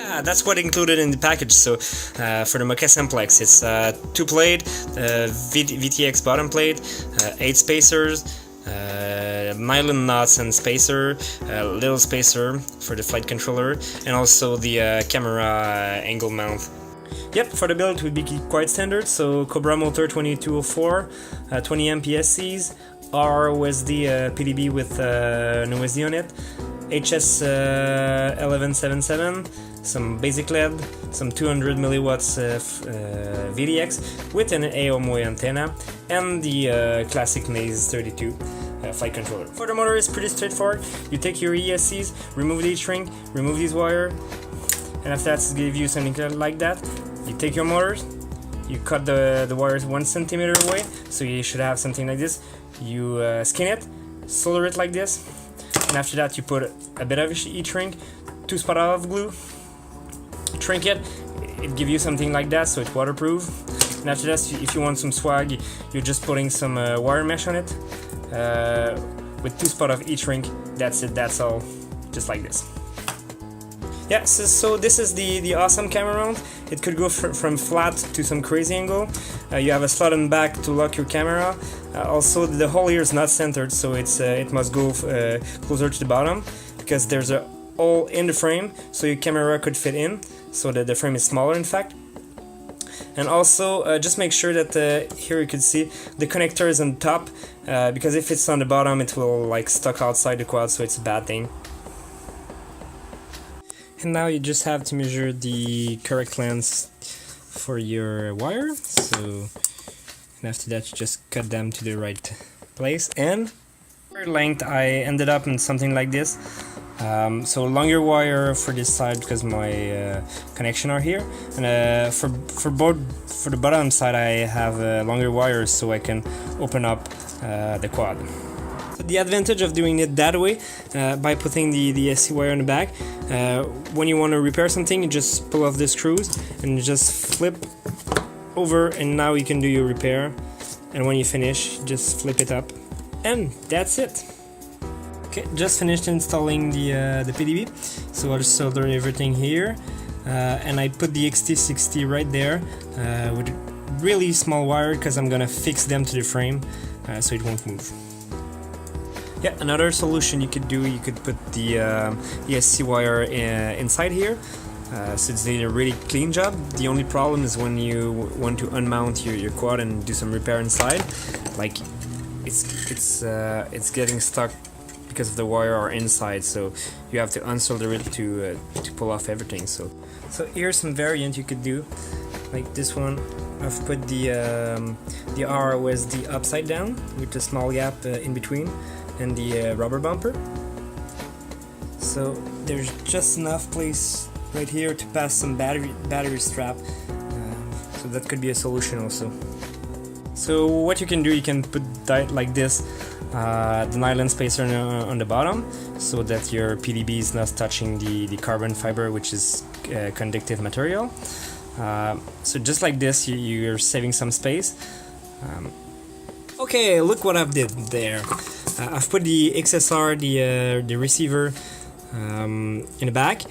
Yeah, that's what included in the package. So for the Moka Simplex, it's 2 plate, VTX bottom plate, 8 spacers, nylon nuts and spacer, little spacer for the flight controller, and also the camera angle mount. Yep, for the build it would be quite standard, so Cobra motor 2204, 20 MPSCs, ROSD PDB with no SD on it, HS 1177, some basic LED, some 200 milliwatts VDX with an AOMOI antenna, and the classic Maze 32 flight controller. For the motor, it's pretty straightforward. You take your ESCs, remove the heat-shrink, remove these wires, and after that to give you something like that. You take your motors, you cut the wires 1 centimeter away, so you should have something like this. You skin it, solder it like this, and after that you put a bit of heat shrink, 2 spots of glue, shrink it, it gives you something like that, so it's waterproof. And after that, if you want some swag, you're just putting some wire mesh on it with 2 spots of heat shrink. That's it, that's all, just like this. Yeah, so this is the awesome camera mount. It could go from flat to some crazy angle. You have a slot in the back to lock your camera. Also, the hole here is not centered, so it must go closer to the bottom, because there's a hole in the frame, so your camera could fit in, so that the frame is smaller in fact. And also, just make sure that here you can see the connector is on top, because if it's on the bottom it will like stuck outside the quad, so it's a bad thing. And now you just have to measure the correct length for your wire. So, and after that you just cut them to the right place. And for length, I ended up in something like this. So longer wire for this side because my connection are here, and for the bottom side I have longer wires so I can open up the quad. The advantage of doing it that way, by putting the SC wire on the back, when you want to repair something, you just pull off the screws and you just flip over, and now you can do your repair. And when you finish, just flip it up, and that's it. Okay, just finished installing the PDB, so I'll just solder everything here, and I put the XT60 right there with a really small wire because I'm gonna fix them to the frame so it won't move. Yeah, another solution you could do, you could put the ESC wire inside here, so it's doing a really clean job. The only problem is when you want to unmount your quad and do some repair inside, like it's getting stuck because of the wire are inside, so you have to unsolder it to pull off everything. So here's some variant you could do, like this one. I've put the ROSD upside down with a small gap in between, and the rubber bumper. So there's just enough place right here to pass some battery strap, so that could be a solution also. So what you can do, you can put like this, the nylon spacer on the bottom, so that your PDB is not touching the carbon fiber, which is conductive material. So just like this, you're saving some space. Okay, look what I've did there. I've put the XSR, the receiver, in the back,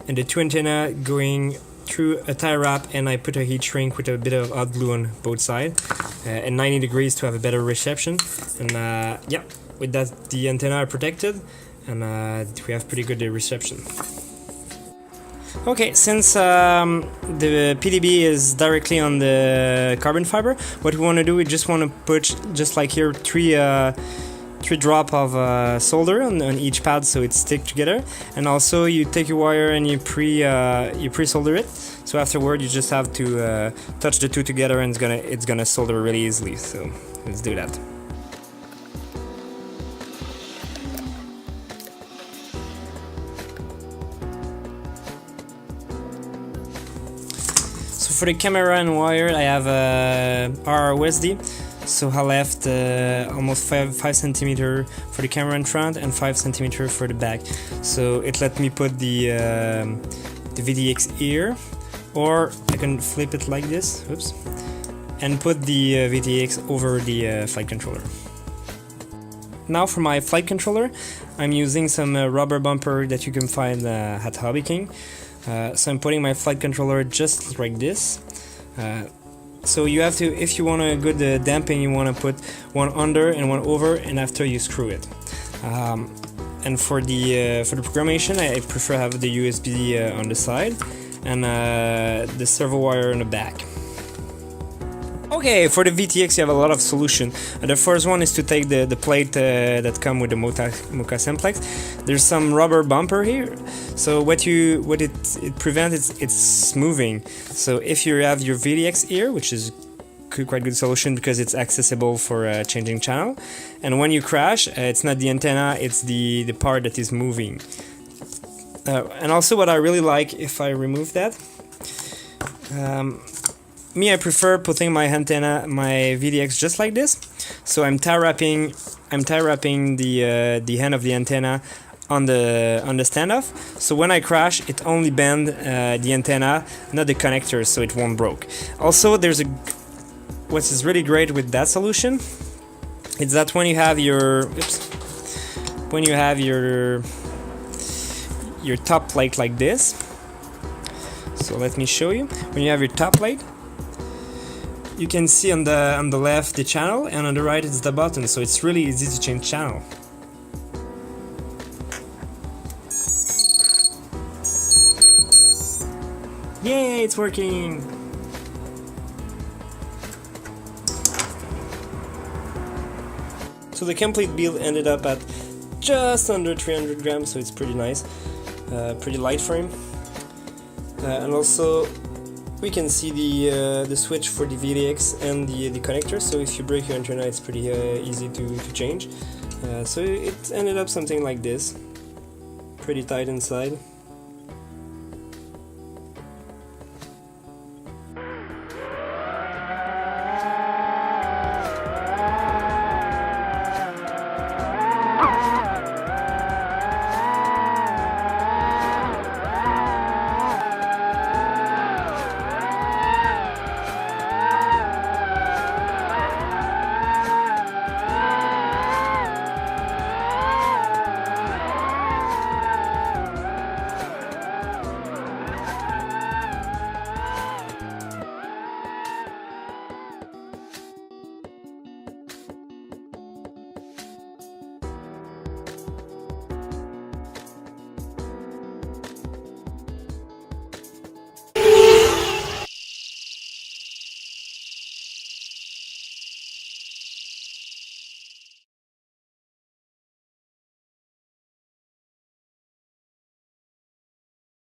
and the 2 antenna going through a tie wrap, and I put a heat shrink with a bit of hot glue on both sides, and 90 degrees to have a better reception. And yeah, with that the antenna are protected, and we have pretty good reception. Okay, since the PDB is directly on the carbon fiber, what we want to do, we just want to put, just like here, three drop of solder on each pad so it stick together. And also you take your wire and you pre-solder it. So afterward you just have to touch the two together, and it's gonna solder really easily. So let's do that. So for the camera and wire, I have a ROSD. So I left almost 5 cm for the camera in front and 5 cm for the back. So it let me put the VDX here, or I can flip it like this, oops, and put the VDX over the flight controller. Now for my flight controller, I'm using some rubber bumper that you can find at Hobby King. So I'm putting my flight controller just like this. So you have to, if you want a good damping, you want to put one under and one over, and after you screw it. And for the programmation, I prefer have the USB on the side and the servo wire in the back. Okay, for the VTX you have a lot of solution. The first one is to take the plate that come with the Moka Simplex. There's some rubber bumper here, so what it prevents it's moving. So if you have your VTX here, which is quite good solution because it's accessible for changing channel, and when you crash, it's not the antenna, it's the part that is moving. And also what I really like, if I remove that, I prefer putting my antenna, my VTX just like this. So I'm tie wrapping the end of the antenna on the standoff. So when I crash, it only bend the antenna, not the connector, so it won't break. Also, what is really great with that solution, it's that when you have your top plate like this. So let me show you. When you have your top plate, you can see on the left the channel, and on the right it's the button, so it's really easy to change channel. Yay, it's working! So the complete build ended up at just under 300 grams, so it's pretty nice, pretty light frame, and also we can see the switch for the VTX and the connector, so if you break your antenna it's pretty easy to change. So it ended up something like this, pretty tight inside.